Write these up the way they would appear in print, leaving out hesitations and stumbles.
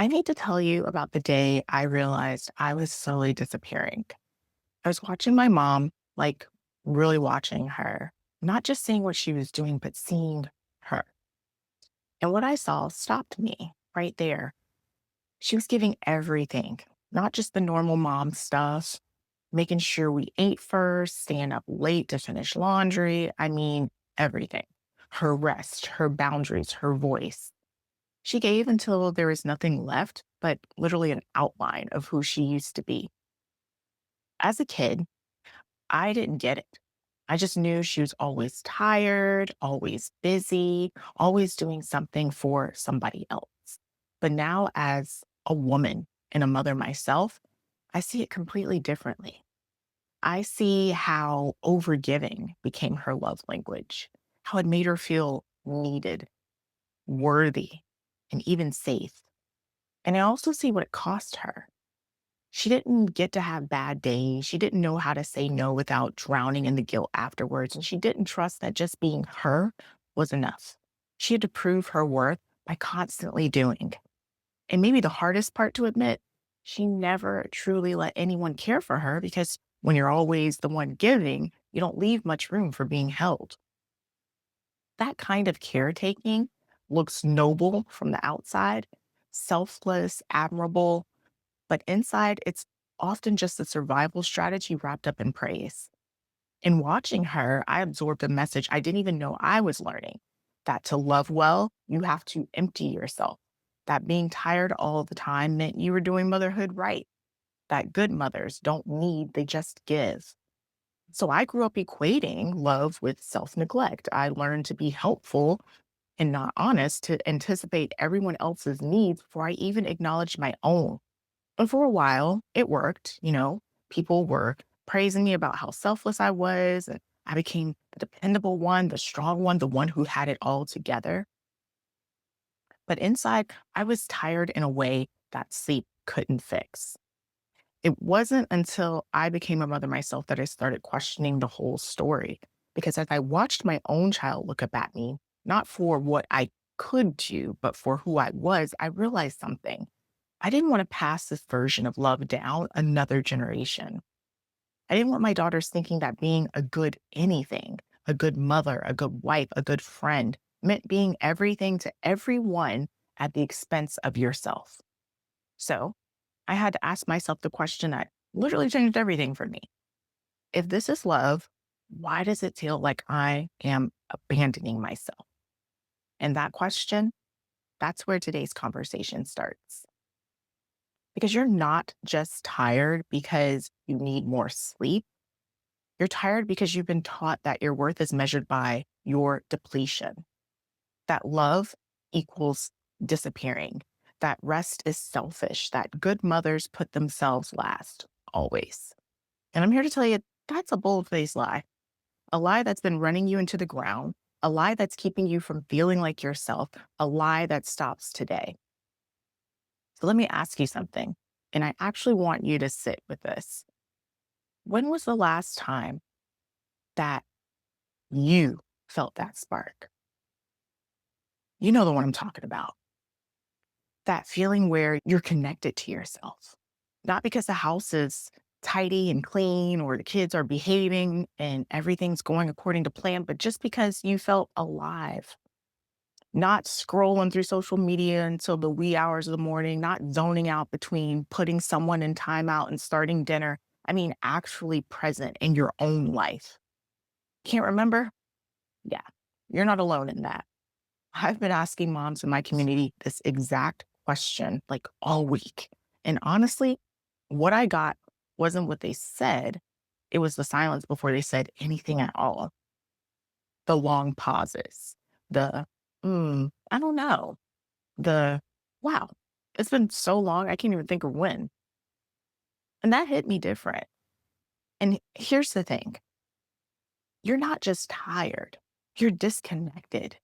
I need to tell you about the day I realized I was slowly disappearing. I was watching my mom, like really watching her, not just seeing what she was doing, but seeing her. And what I saw stopped me right there. She was giving everything, not just the normal mom stuff, making sure we ate first, staying up late to finish laundry. I mean, everything. Her rest, her boundaries, her voice. She gave until there was nothing left but literally an outline of who she used to be. As a kid, I didn't get it. I just knew she was always tired, always busy, always doing something for somebody else. But now, as a woman and a mother myself, I see it completely differently. I see how overgiving became her love language, how it made her feel needed, worthy, and even safe. And I also see what it cost her. She didn't get to have bad days. She didn't know how to say no without drowning in the guilt afterwards. And she didn't trust that just being her was enough. She had to prove her worth by constantly doing. And maybe the hardest part to admit, she never truly let anyone care for her because when you're always the one giving, you don't leave much room for being held. That kind of caretaking looks noble from the outside, selfless, admirable, but inside, it's often just a survival strategy wrapped up in praise. In watching her, I absorbed a message I didn't even know I was learning, that to love well, you have to empty yourself. That being tired all the time meant you were doing motherhood right. That good mothers don't need, they just give. So I grew up equating love with self neglect. I learned to be helpful and not honest, to anticipate everyone else's needs before I even acknowledged my own. And for a while, it worked. People were praising me about how selfless I was. And I became the dependable one, the strong one, the one who had it all together. But inside, I was tired in a way that sleep couldn't fix. It wasn't until I became a mother myself that I started questioning the whole story. Because as I watched my own child look up at me, not for what I could do, but for who I was, I realized something. I didn't want to pass this version of love down another generation. I didn't want my daughters thinking that being a good anything, a good mother, a good wife, a good friend, meant being everything to everyone at the expense of yourself. So I had to ask myself the question that literally changed everything for me. If this is love, why does it feel like I am abandoning myself? And that question, that's where today's conversation starts. Because you're not just tired because you need more sleep. You're tired because you've been taught that your worth is measured by your depletion, that love equals disappearing, that rest is selfish, that good mothers put themselves last, always. And I'm here to tell you that's a bold faced lie, a lie that's been running you into the ground, a lie that's keeping you from feeling like yourself, a lie that stops today. So let me ask you something. And I actually want you to sit with this. When was the last time that you felt that spark? You know the one I'm talking about. That feeling where you're connected to yourself, not because the house is tidy and clean or the kids are behaving and everything's going according to plan, but just because you felt alive, not scrolling through social media until the wee hours of the morning, not zoning out between putting someone in timeout and starting dinner. I mean, actually present in your own life. Can't remember? Yeah, you're not alone in that. I've been asking moms in my community this exact question like all week. And honestly, what I got wasn't what they said, it was the silence before they said anything at all. The long pauses, the, I don't know, the, wow, it's been so long, I can't even think of when. And that hit me different. And here's the thing, you're not just tired, you're disconnected.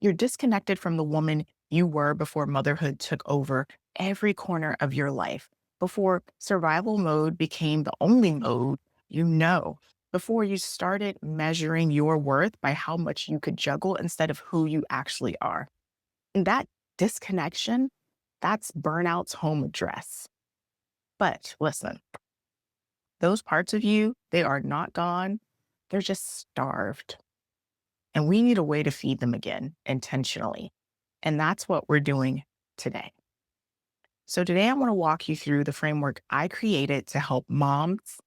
You're disconnected from the woman you were before motherhood took over every corner of your life, before survival mode became the only mode you know, before you started measuring your worth by how much you could juggle instead of who you actually are. And that disconnection, That's burnout's home address. But listen, those parts of you, they are not gone. They're just starved. And we need a way to feed them again intentionally. And that's what we're doing today. So today I want to walk you through the framework I created to help moms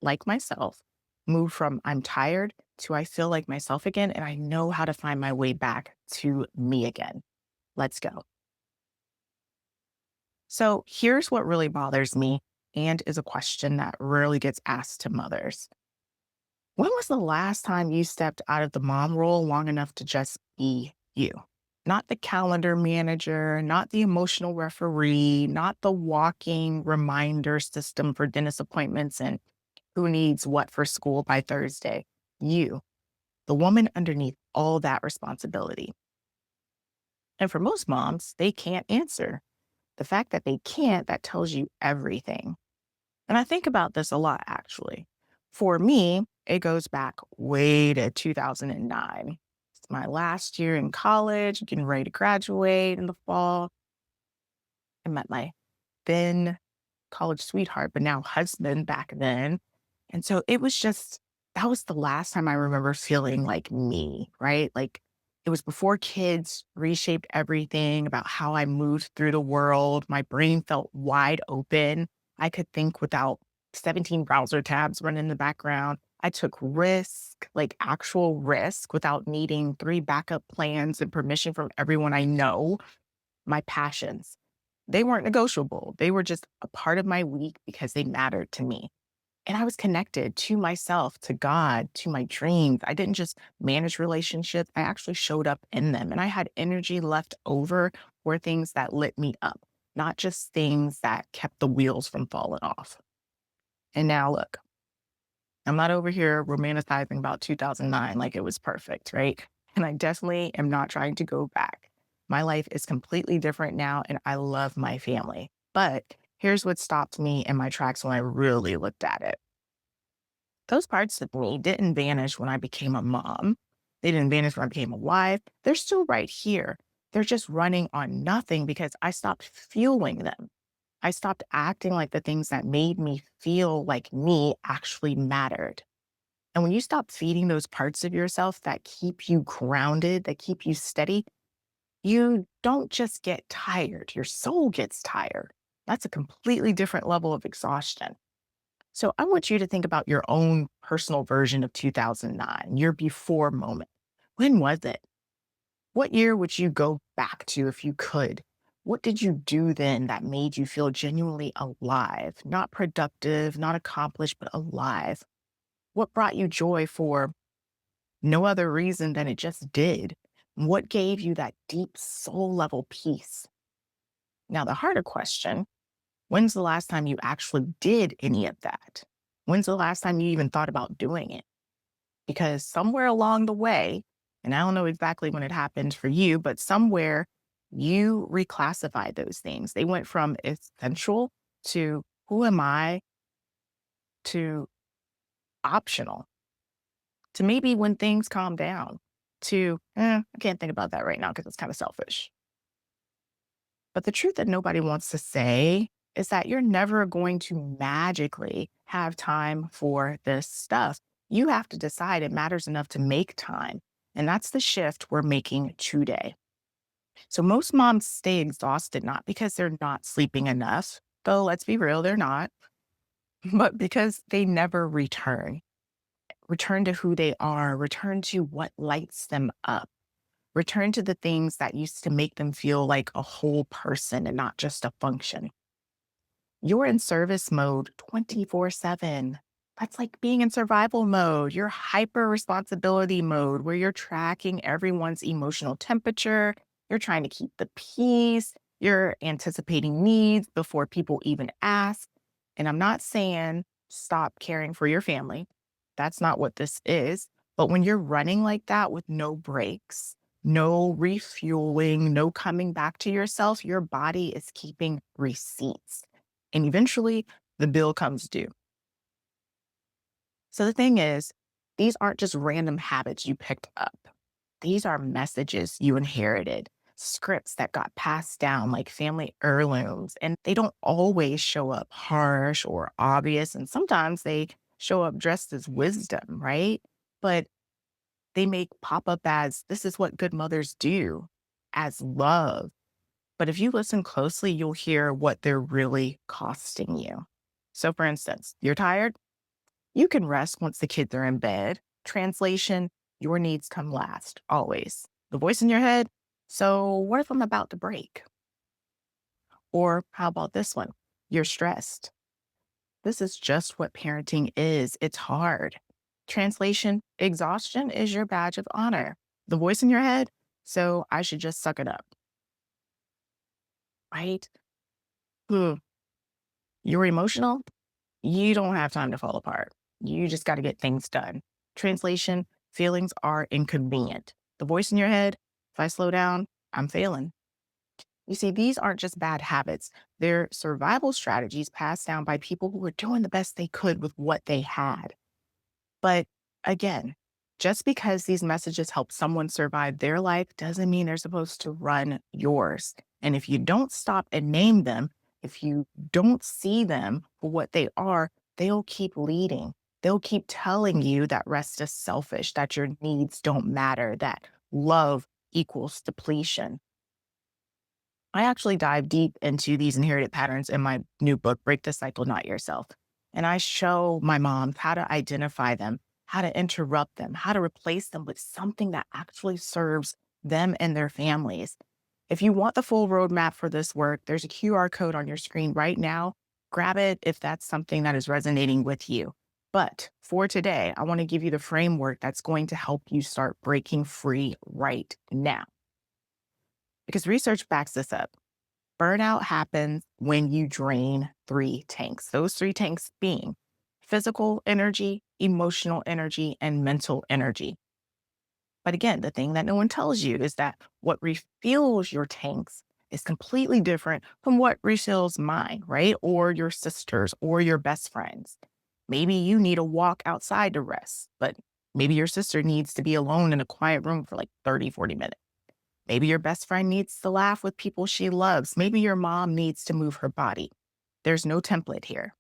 like myself move from I'm tired to I feel like myself again and I know how to find my way back to me again. Let's go. So here's what really bothers me and is a question that rarely gets asked to mothers. When was the last time you stepped out of the mom role long enough to just be you? Not the calendar manager, not the emotional referee, not the walking reminder system for dentist appointments and who needs what for school by Thursday. You, the woman underneath all that responsibility. And for most moms, they can't answer. The fact that they can't, that tells you everything. And I think about this a lot, actually. For me, it goes back way to 2009. It's my last year in college, getting ready to graduate in the fall. I met my then college sweetheart, but now husband back then. And so it was just, that was the last time I remember feeling like me, right? Like it was before kids reshaped everything about how I moved through the world. My brain felt wide open. I could think without 17 browser tabs running in the background. I took risk, like actual risk, without needing three backup plans and permission from everyone I know. My passions, they weren't negotiable. They were just a part of my week because they mattered to me. And I was connected to myself, to God, to my dreams. I didn't just manage relationships, I actually showed up in them. And I had energy left over for things that lit me up, not just things that kept the wheels from falling off. And now look, I'm not over here romanticizing about 2009 like it was perfect, right? And I definitely am not trying to go back. My life is completely different now, and I love my family. But here's what stopped me in my tracks when I really looked at it. Those parts of me didn't vanish when I became a mom. They didn't vanish when I became a wife. They're still right here. They're just running on nothing because I stopped fueling them. I stopped acting like the things that made me feel like me actually mattered. And when you stop feeding those parts of yourself that keep you grounded, that keep you steady, you don't just get tired, your soul gets tired. That's a completely different level of exhaustion. So I want you to think about your own personal version of 2009, your before moment. When was it? What year would you go back to if you could? What did you do then that made you feel genuinely alive, not productive, not accomplished, but alive? What brought you joy for no other reason than it just did? What gave you that deep soul level peace? Now, the harder question, when's the last time you actually did any of that? When's the last time you even thought about doing it? Because somewhere along the way, and I don't know exactly when it happened for you, but somewhere you reclassified those things. They went from essential to who am I to optional to maybe when things calm down to I can't think about that right now because it's kind of selfish. But the truth that nobody wants to say is that you're never going to magically have time for this stuff. You have to decide it matters enough to make time. And that's the shift we're making today. So most moms stay exhausted, not because they're not sleeping enough, though let's be real, they're not, but because they never return to who they are, return to what lights them up, return to the things that used to make them feel like a whole person and not just a function. You're in service mode 24/7. That's like being in survival mode. You're hyper responsibility mode where you're tracking everyone's emotional temperature. You're trying to keep the peace. You're anticipating needs before people even ask. And I'm not saying stop caring for your family. That's not what this is. But when you're running like that with no breaks, no refueling, no coming back to yourself, your body is keeping receipts. And eventually the bill comes due. So the thing is, these aren't just random habits you picked up. These are messages you inherited. scripts that got passed down like family heirlooms, and they don't always show up harsh or obvious. And sometimes they show up dressed as wisdom, right? But they make pop up as this is what good mothers do, as love. But if you listen closely, you'll hear what they're really costing you. So, for instance, you're tired, you can rest once the kids are in bed. Translation, your needs come last, always. The voice in your head, so what if I'm about to break? Or how about this one? You're stressed. This is just what parenting is. It's hard. Translation, exhaustion is your badge of honor. The voice in your head, so I should just suck it up, right? Hmm. You're emotional, you don't have time to fall apart. You just got to get things done. Translation, feelings are inconvenient. The voice in your head, if I slow down, I'm failing. You see, these aren't just bad habits, they're survival strategies passed down by people who were doing the best they could with what they had. But again, just because these messages help someone survive their life doesn't mean they're supposed to run yours. And if you don't stop and name them, if you don't see them for what they are, they'll keep leading. They'll keep telling you that rest is selfish, that your needs don't matter, that love equals depletion. I actually dive deep into these inherited patterns in my new book, Break the Cycle, Not Yourself. And I show my moms how to identify them, how to interrupt them, how to replace them with something that actually serves them and their families. If you want the full roadmap for this work, there's a QR code on your screen right now. Grab it if that's something that is resonating with you. But for today, I want to give you the framework that's going to help you start breaking free right now. Because research backs this up. Burnout happens when you drain three tanks. Those three tanks being physical energy, emotional energy, and mental energy. But again, the thing that no one tells you is that what refuels your tanks is completely different from what refills mine, right? Or your sisters or your best friends. Maybe you need a walk outside to rest, but maybe your sister needs to be alone in a quiet room for like 30, 40 minutes. Maybe your best friend needs to laugh with people she loves. Maybe your mom needs to move her body. There's no template here,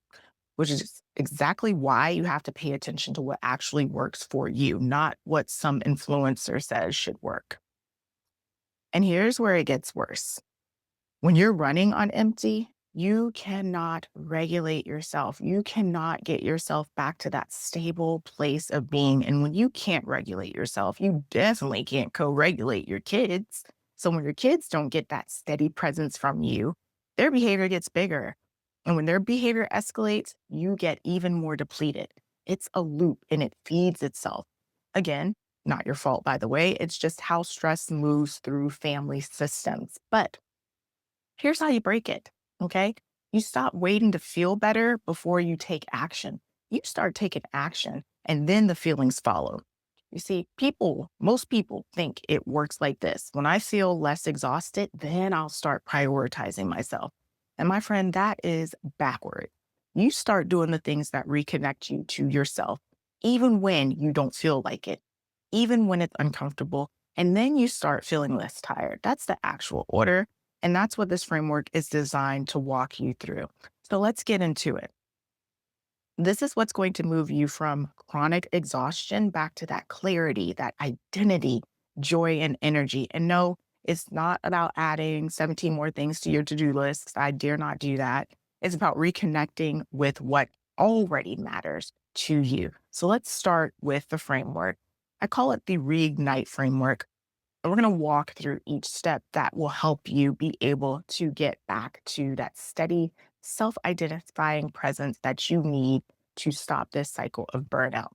which is exactly why you have to pay attention to what actually works for you, not what some influencer says should work. And here's where it gets worse. When you're running on empty, you cannot regulate yourself. You cannot get yourself back to that stable place of being. And when you can't regulate yourself, you definitely can't co regulate your kids. So when your kids don't get that steady presence from you, their behavior gets bigger. And when their behavior escalates, you get even more depleted. It's a loop and it feeds itself. Again, not your fault, by the way. It's just how stress moves through family systems. But here's how you break it, okay? You stop waiting to feel better before you take action. You start taking action and then the feelings follow. You see, most people think it works like this. When I feel less exhausted, then I'll start prioritizing myself. And my friend, that is backward. You start doing the things that reconnect you to yourself, even when you don't feel like it, even when it's uncomfortable. And then you start feeling less tired. That's the actual order. And that's what this framework is designed to walk you through. So let's get into it. This is what's going to move you from chronic exhaustion back to that clarity, that identity, joy, and energy. And no, it's not about adding 17 more things to your to do list. I dare not do that. It's about reconnecting with what already matters to you. So let's start with the framework. I call it the Reignite Framework. And we're going to walk through each step that will help you be able to get back to that steady, self identifying presence that you need to stop this cycle of burnout.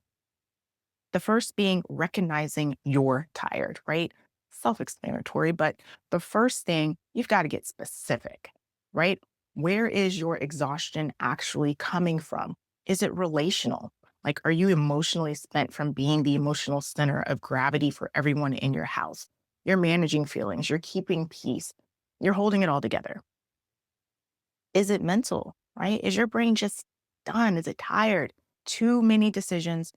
The first being recognizing you're tired, right? Self explanatory, but the first thing, you've got to get specific, right? Where is your exhaustion actually coming from? Is it relational? Like, are you emotionally spent from being the emotional center of gravity for everyone in your house? You're managing feelings, you're keeping peace, you're holding it all together. Is it mental, right? Is your brain just done? Is it tired? Too many decisions,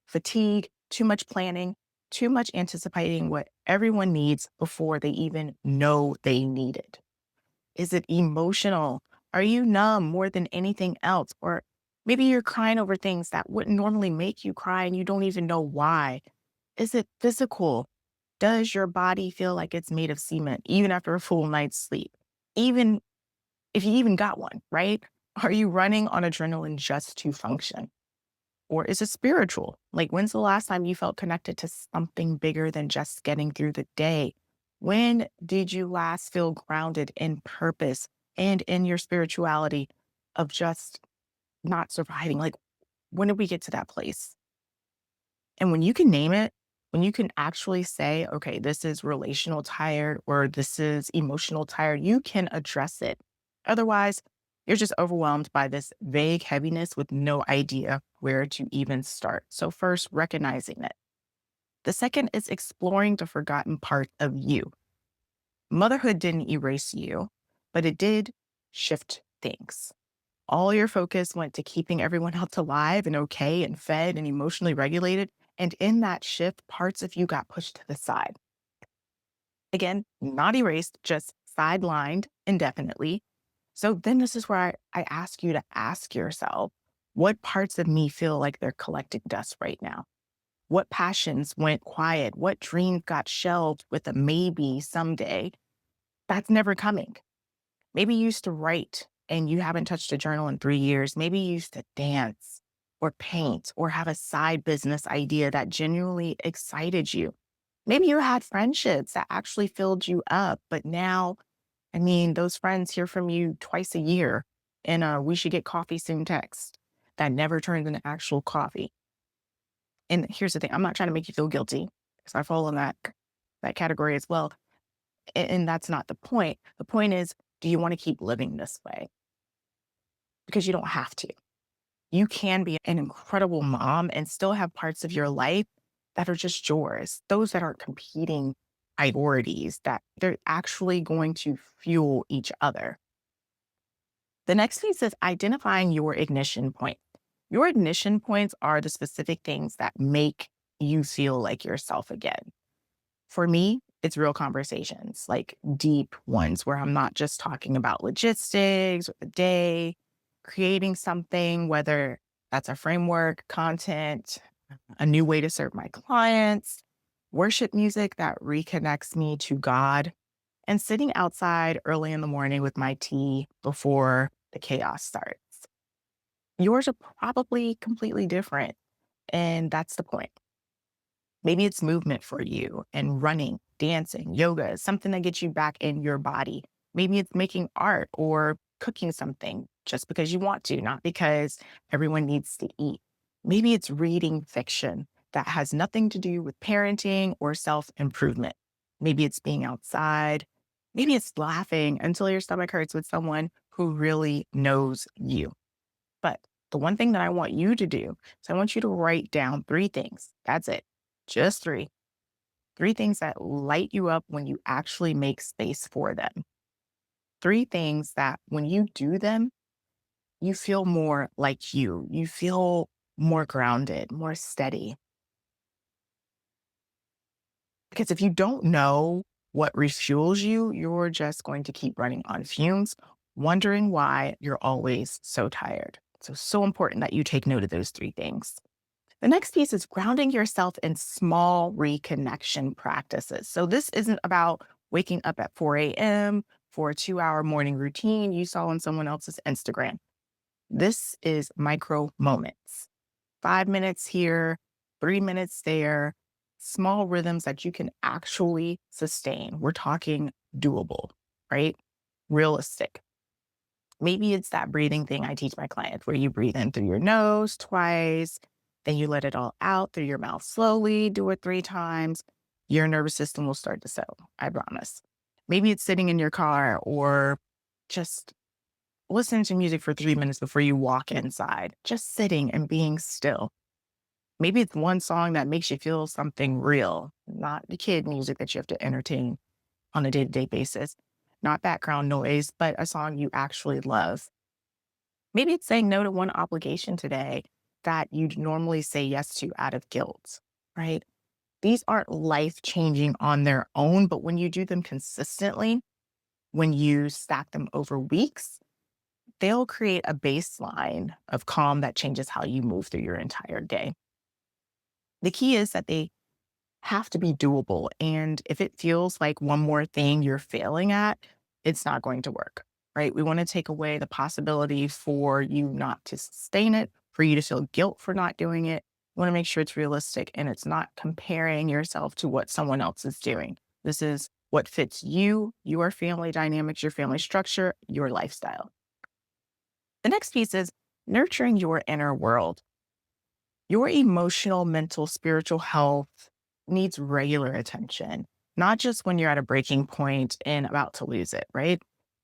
fatigue, too much planning, too much anticipating what everyone needs before they even know they need it? Is it emotional? Are you numb more than anything else? Or maybe you're crying over things that wouldn't normally make you cry and you don't even know why. Is it physical? Does your body feel like it's made of cement even after a full night's sleep? Even if you even got one, right? Are you running on adrenaline just to function? Or is it spiritual? Like, when's the last time you felt connected to something bigger than just getting through the day? When did you last feel grounded in purpose and in your spirituality of just not surviving? Like, when did we get to that place? And when you can name it, when you can actually say, okay, this is relational tired or this is emotional tired, you can address it. Otherwise, you're just overwhelmed by this vague heaviness with no idea where to even start. So, first, recognizing it. The second is exploring the forgotten part of you. Motherhood didn't erase you, but it did shift things. All your focus went to keeping everyone else alive and okay and fed and emotionally regulated. And in that shift, parts of you got pushed to the side. Again, not erased, just sidelined indefinitely. So then this is where I ask you to ask yourself, what parts of me feel like they're collecting dust right now? What passions went quiet? What dreams got shelved with a maybe someday? That's never coming. Maybe you used to write and you haven't touched a journal in 3 years. Maybe you used to dance or paint or have a side business idea that genuinely excited you. Maybe you had friendships that actually filled you up, but now, I mean, those friends hear from you twice a year in a we should get coffee soon text that never turns into actual coffee. And here's the thing, I'm not trying to make you feel guilty because I fall in that category as well. And that's not the point. The point is, do you want to keep living this way? Because you don't have to. You can be an incredible mom and still have parts of your life that are just yours, those that aren't competing priorities, that they're actually going to fuel each other. The next piece is identifying your ignition point. Your ignition points are the specific things that make you feel like yourself again. For me, it's real conversations, like deep ones where I'm not just talking about logistics or the day, creating something, whether that's a framework, content, a new way to serve my clients, worship music that reconnects me to God, and sitting outside early in the morning with my tea before the chaos starts. Yours are probably completely different. And that's the point. Maybe it's movement for you and running, dancing, yoga, something that gets you back in your body. Maybe it's making art or cooking something just because you want to, not because everyone needs to eat. Maybe it's reading fiction that has nothing to do with parenting or self improvement. Maybe it's being outside. Maybe it's laughing until your stomach hurts with someone who really knows you. But the one thing that I want you to do is I want you to write down three things. That's it. Just three. Three things that light you up when you actually make space for them. Three things that when you do them, you feel more like you. You feel more grounded, more steady. Because if you don't know what refuels you, you're just going to keep running on fumes, wondering why you're always so tired. So important that you take note of those three things. The next piece is grounding yourself in small reconnection practices. So this isn't about waking up at 4 a.m. for a 2 hour morning routine you saw on someone else's Instagram. This is micro moments. 5 minutes here, 3 minutes there, small rhythms that you can actually sustain. We're talking doable, right? Realistic. Maybe it's that breathing thing I teach my clients where you breathe in through your nose twice, then you let it all out through your mouth slowly, do it 3 times. Your nervous system will start to settle, I promise. Maybe it's sitting in your car or just listening to music for 3 minutes before you walk inside, just sitting and being still. Maybe it's one song that makes you feel something real, not the kid music that you have to entertain on a day to day basis, not background noise, but a song you actually love. Maybe it's saying no to one obligation today that you'd normally say yes to out of guilt, right? These aren't life changing on their own, but when you do them consistently, when you stack them over weeks, they'll create a baseline of calm that changes how you move through your entire day. The key is that they have to be doable. And if it feels like one more thing you're failing at, it's not going to work, right? We want to take away the possibility for you not to sustain it, for you to feel guilt for not doing it. We want to make sure it's realistic and it's not comparing yourself to what someone else is doing. This is what fits you, your family dynamics, your family structure, your lifestyle. The next piece is nurturing your inner world. Your emotional, mental, spiritual health needs regular attention, not just when you're at a breaking point and about to lose it, right?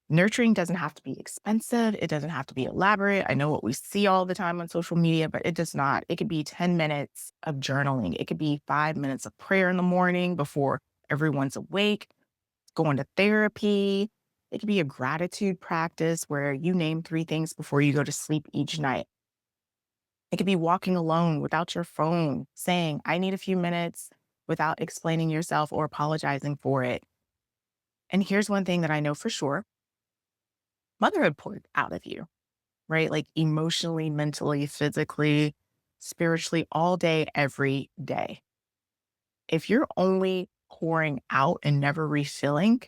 Nurturing doesn't have to be expensive. It doesn't have to be elaborate. I know what we see all the time on social media, but it does not. It could be 10 minutes of journaling. It could be 5 minutes of prayer in the morning before everyone's awake, going to therapy. It could be a gratitude practice where you name 3 things before you go to sleep each night. It could be walking alone without your phone, saying, I need a few minutes without explaining yourself or apologizing for it. And here's one thing that I know for sure: motherhood poured out of you, right? Like emotionally, mentally, physically, spiritually, all day, every day. If you're only pouring out and never refilling,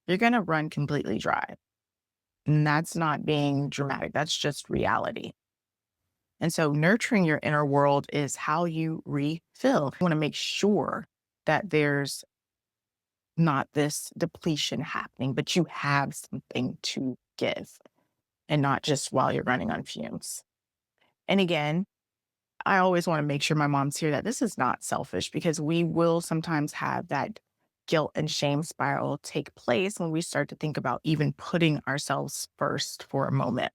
you're going to run completely dry. And that's not being dramatic, that's just reality. And so nurturing your inner world is how you refill. You want to make sure that there's not this depletion happening, but you have something to give and not just while you're running on fumes. And again, I always want to make sure my moms hear that this is not selfish, because we will sometimes have that guilt and shame spiral take place when we start to think about even putting ourselves first for a moment.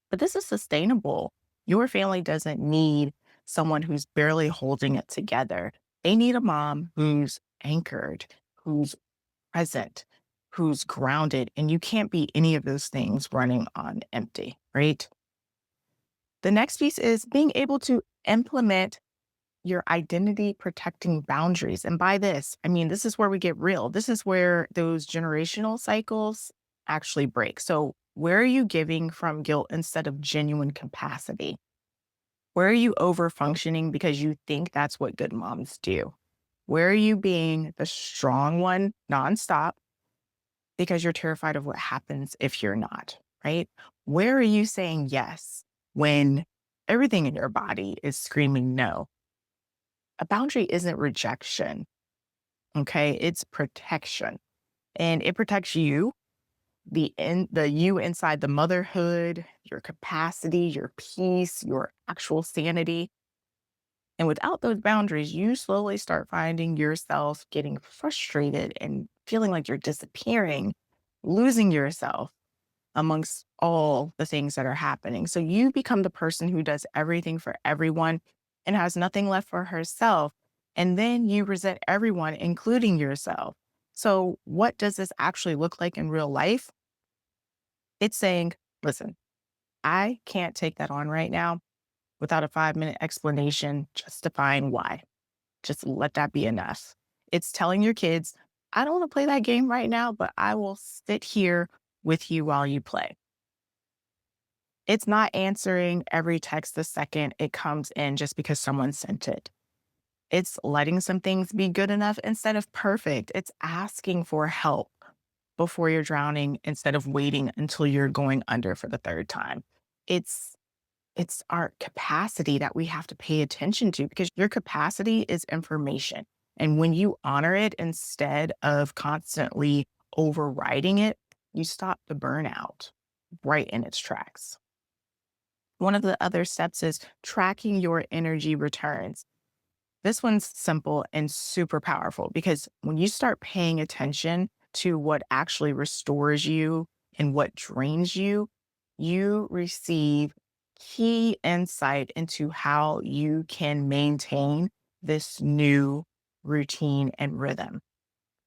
But this is sustainable. Your family doesn't need someone who's barely holding it together. They need a mom who's anchored, who's present, who's grounded, and you can't be any of those things running on empty, right? The next piece is being able to implement your identity protecting boundaries. And by this, I mean, this is where we get real. This is where those generational cycles actually break. So, where are you giving from guilt instead of genuine capacity? Where are you over functioning because you think that's what good moms do? Where are you being the strong one nonstop because you're terrified of what happens if you're not, right? Where are you saying yes when everything in your body is screaming no? A boundary isn't rejection, okay? It's protection. And it protects you, the you inside the motherhood, your capacity, your peace, your actual sanity. And without those boundaries, you slowly start finding yourself getting frustrated and feeling like you're disappearing, losing yourself amongst all the things that are happening. So you become the person who does everything for everyone and has nothing left for herself. And then you resent everyone, including yourself. So, what does this actually look like in real life? It's saying, listen, I can't take that on right now without a 5-minute explanation justifying why. Just let that be enough. It's telling your kids, I don't want to play that game right now, but I will sit here with you while you play. It's not answering every text the second it comes in just because someone sent it. It's letting some things be good enough instead of perfect. It's asking for help before you're drowning instead of waiting until you're going under for the third time. It's it's our capacity that we have to pay attention to, because your capacity is information. And when you honor it instead of constantly overriding it, you stop the burnout right in its tracks. One of the other steps is tracking your energy returns. This one's simple and super powerful, because when you start paying attention to what actually restores you and what drains you, you receive key insight into how you can maintain this new routine and rhythm.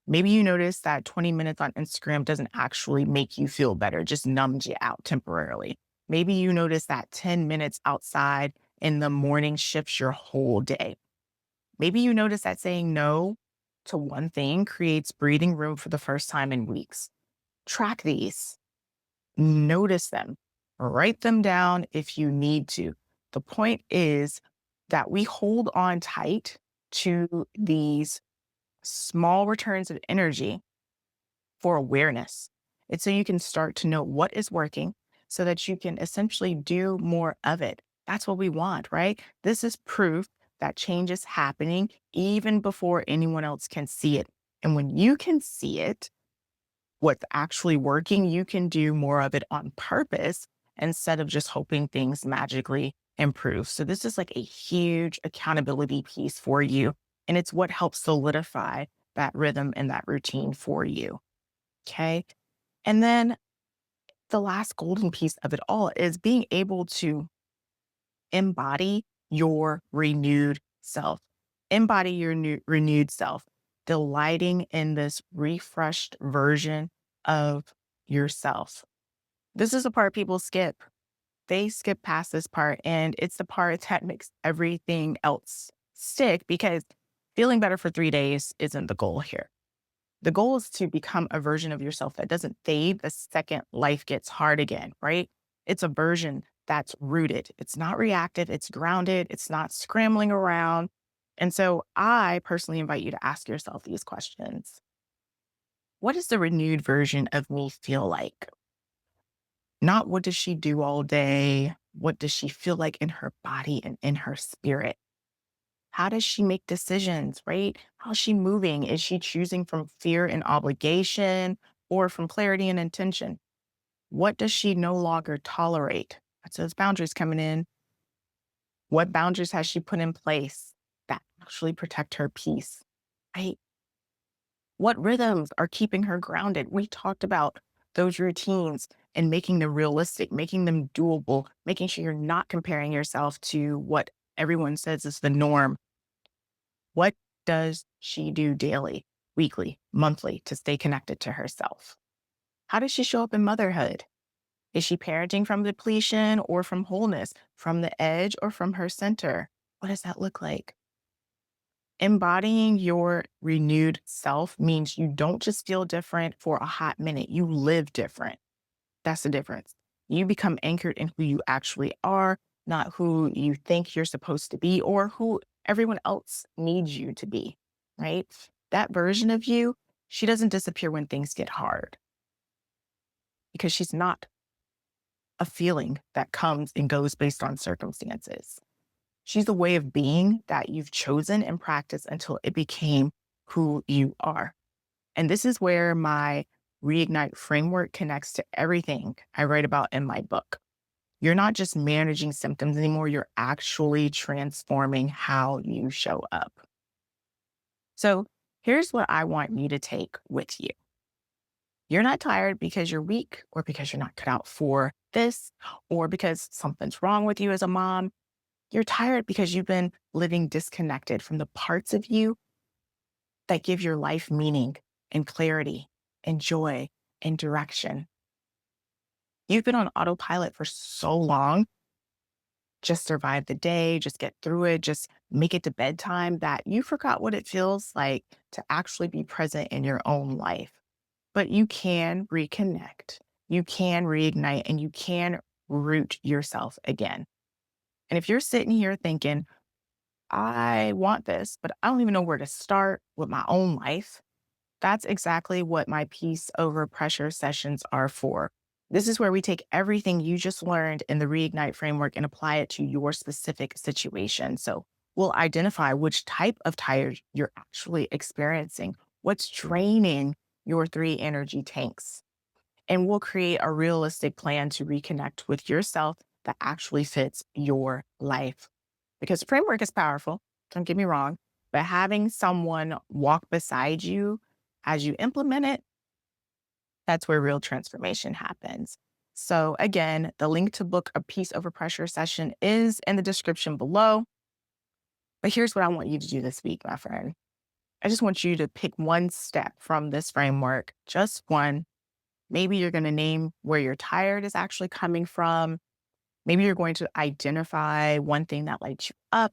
Maybe you notice that 20 minutes on Instagram doesn't actually make you feel better, just numbs you out temporarily. Maybe you notice that 10 minutes outside in the morning shifts your whole day. Maybe you notice that saying no to one thing creates breathing room for the first time in weeks. Track these, notice them, write them down if you need to. The point is that we hold on tight to these small returns of energy for awareness. It's so you can start to know what is working so that you can essentially do more of it. That's what we want, right? This is proof that change is happening even before anyone else can see it. And when you can see it, what's actually working, you can do more of it on purpose instead of just hoping things magically improve. So, this is like a huge accountability piece for you. And it's what helps solidify that rhythm and that routine for you. Okay. And then the last golden piece of it all is being able to embody your renewed self. Embody your renewed self, delighting in this refreshed version of yourself. This is the part people skip. They skip past this part, and it's the part that makes everything else stick because feeling better for 3 days isn't the goal here. The goal is to become a version of yourself that doesn't fade the second life gets hard again, right? It's a version that's rooted. It's not reactive, it's grounded, it's not scrambling around. And so I personally invite you to ask yourself these questions. What does the renewed version of me feel like? Not what does she do all day? What does she feel like in her body and in her spirit? How does she make decisions, right? How's she moving? Is she choosing from fear and obligation or from clarity and intention? What does she no longer tolerate? That's those boundaries coming in. What boundaries has she put in place that actually protect her peace, right? What rhythms are keeping her grounded? We talked about those routines and making them realistic, making them doable, making sure you're not comparing yourself to what everyone says is the norm. What does she do daily, weekly, monthly to stay connected to herself? How does she show up in motherhood? Is she parenting from depletion or from wholeness, from the edge or from her center? What does that look like? Embodying your renewed self means you don't just feel different for a hot minute, you live different. That's the difference. You become anchored in who you actually are, not who you think you're supposed to be or who everyone else needs you to be, right? That version of you, she doesn't disappear when things get hard because she's not a feeling that comes and goes based on circumstances. She's a way of being that you've chosen and practiced until it became who you are. And this is where my Reignite framework connects to everything I write about in my book. You're not just managing symptoms anymore, you're actually transforming how you show up. So here's what I want you to take with you. You're not tired because you're weak or because you're not cut out for this or because something's wrong with you as a mom. You're tired because you've been living disconnected from the parts of you that give your life meaning and clarity and joy and direction. You've been on autopilot for so long, just survive the day, just get through it, just make it to bedtime that you forgot what it feels like to actually be present in your own life. But you can reconnect, you can reignite, and you can root yourself again. And if you're sitting here thinking, I want this, but I don't even know where to start with my own life, that's exactly what my peace over pressure sessions are for. This is where we take everything you just learned in the Reignite framework and apply it to your specific situation. So we'll identify which type of tired you're actually experiencing, what's draining your three energy tanks. And we'll create a realistic plan to reconnect with yourself that actually fits your life. Because the framework is powerful, don't get me wrong, but having someone walk beside you as you implement it, that's where real transformation happens. So, again, the link to book a Peace Over Pressure session is in the description below. But here's what I want you to do this week, my friend. I just want you to pick one step from this framework, just one. Maybe you're going to name where you're tired is actually coming from. Maybe you're going to identify one thing that lights you up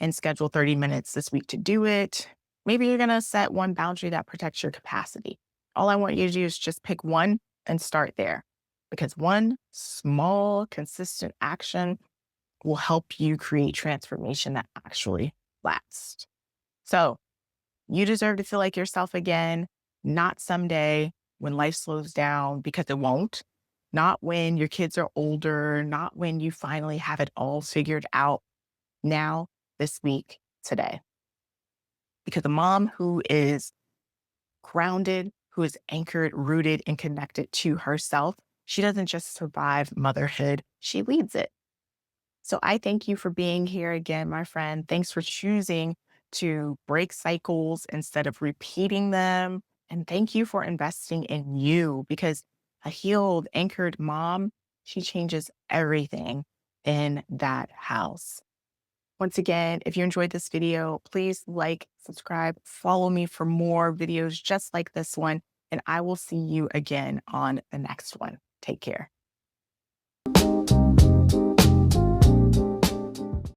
and schedule 30 minutes this week to do it. Maybe you're going to set one boundary that protects your capacity. All I want you to do is just pick one and start there, because one small, consistent action will help you create transformation that actually lasts. So you deserve to feel like yourself again, not someday when life slows down, because it won't, not when your kids are older, not when you finally have it all figured out. Now, this week, today. Because a mom who is grounded, who is anchored, rooted, and connected to herself, she doesn't just survive motherhood, she leads it. So I thank you for being here again, my friend. Thanks for choosing to break cycles instead of repeating them. And thank you for investing in you, because a healed, anchored mom, she changes everything in that house. Once again, if you enjoyed this video, please like, subscribe, follow me for more videos just like this one, and I will see you again on the next one. Take care.